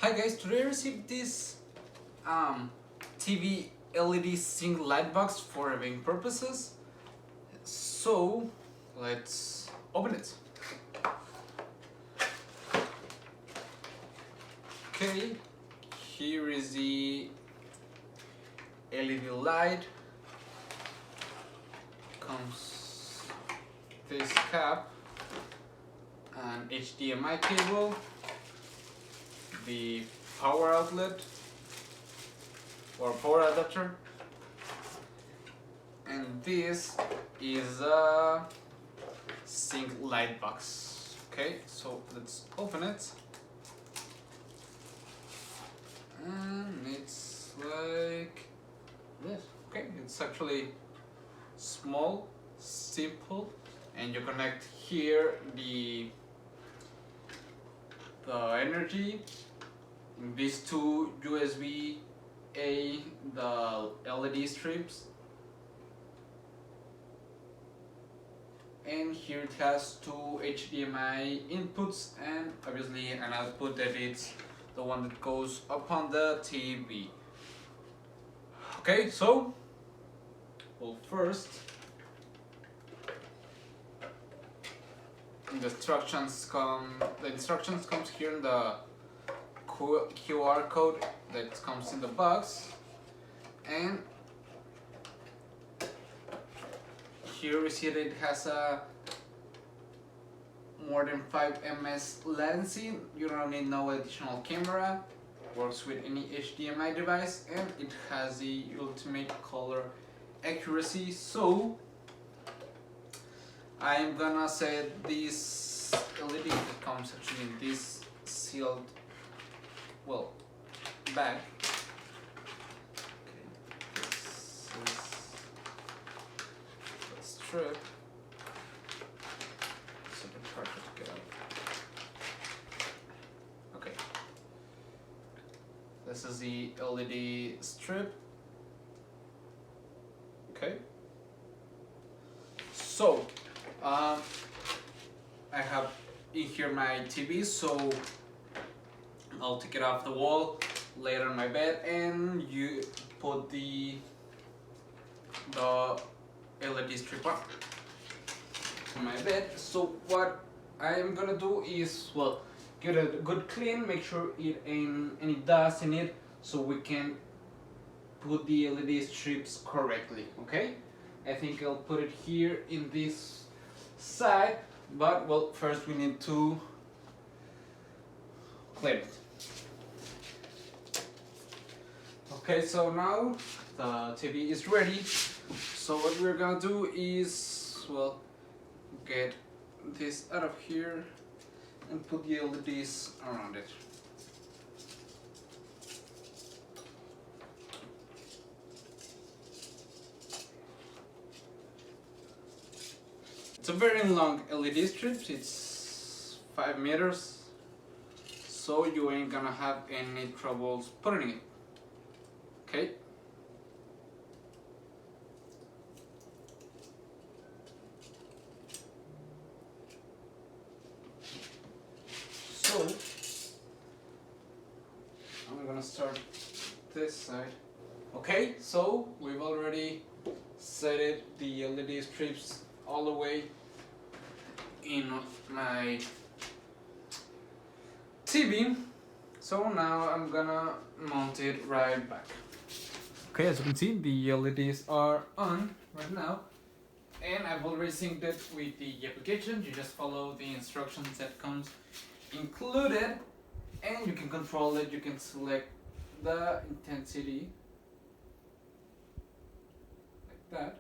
Hi guys, today I received this TV LED sync light box for viewing purposes. So let's open it. Okay, here is the LED light. Comes this cap, an HDMI cable, the power outlet or power adapter, and this is a sync light box. Okay, so let's open it, and it's like this. Okay, it's actually small, simple, and you connect here the energy. These two USB-A, the LED strips, and here it has two HDMI inputs and obviously an output that is the one that goes upon the TV. Okay, so well, first the instructions comes here in the QR code that comes in the box, and here we see that it has a more than 5 ms latency. You don't need no additional camera, works with any HDMI device, and it has the ultimate color accuracy. So I'm gonna set this LED that comes actually in this sealed bag. Okay, this is the strip. It's a bit harder to get out. Okay, this is the LED strip. Okay, so I have in here my TV, so I'll take it off the wall, lay it on my bed, and you put the LED strip on my bed. So what I'm gonna do is, well, give it a good clean, make sure it ain't any dust in it, so we can put the LED strips correctly. Okay, I think I'll put it here in this side, but well, first we need to clean it. Okay, so now the TV is ready. So what we're gonna do is, well, get this out of here and put the LEDs around it. It's a very long LED strip, it's 5 meters, so you ain't gonna have any troubles putting it. Okay. So I'm gonna start this side. Okay, so we've already set it, the LED strips all the way in my TV. So now I'm gonna mount it right back. Okay, as you can see, the LEDs are on right now, and I've already synced it with the application. You just follow the instructions that comes included, and you can control it. You can select the intensity like that,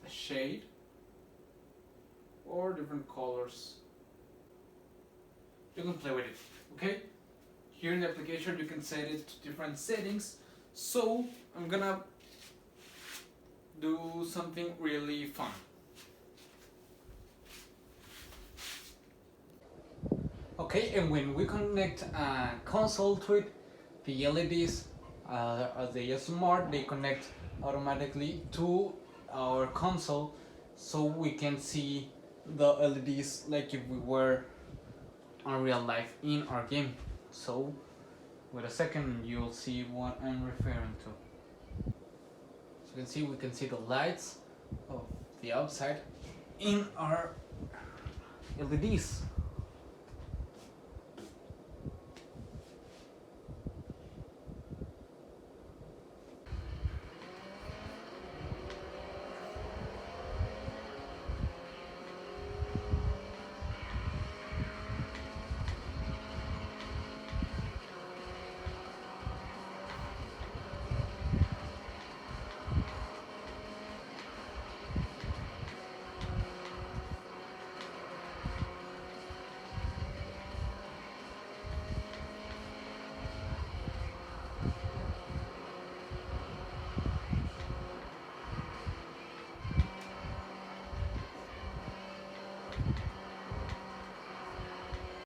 the shade, or different colors. You can play with it. Okay, here in the application you can set it to different settings, so I'm gonna do something really fun. Okay, and when we connect a console to it, the LEDs, as they are smart, they connect automatically to our console, so we can see the LEDs like if we were on real life in our game. So, wait a second, you'll see what I'm referring to. So you can see, we can see the lights of the outside in our LEDs.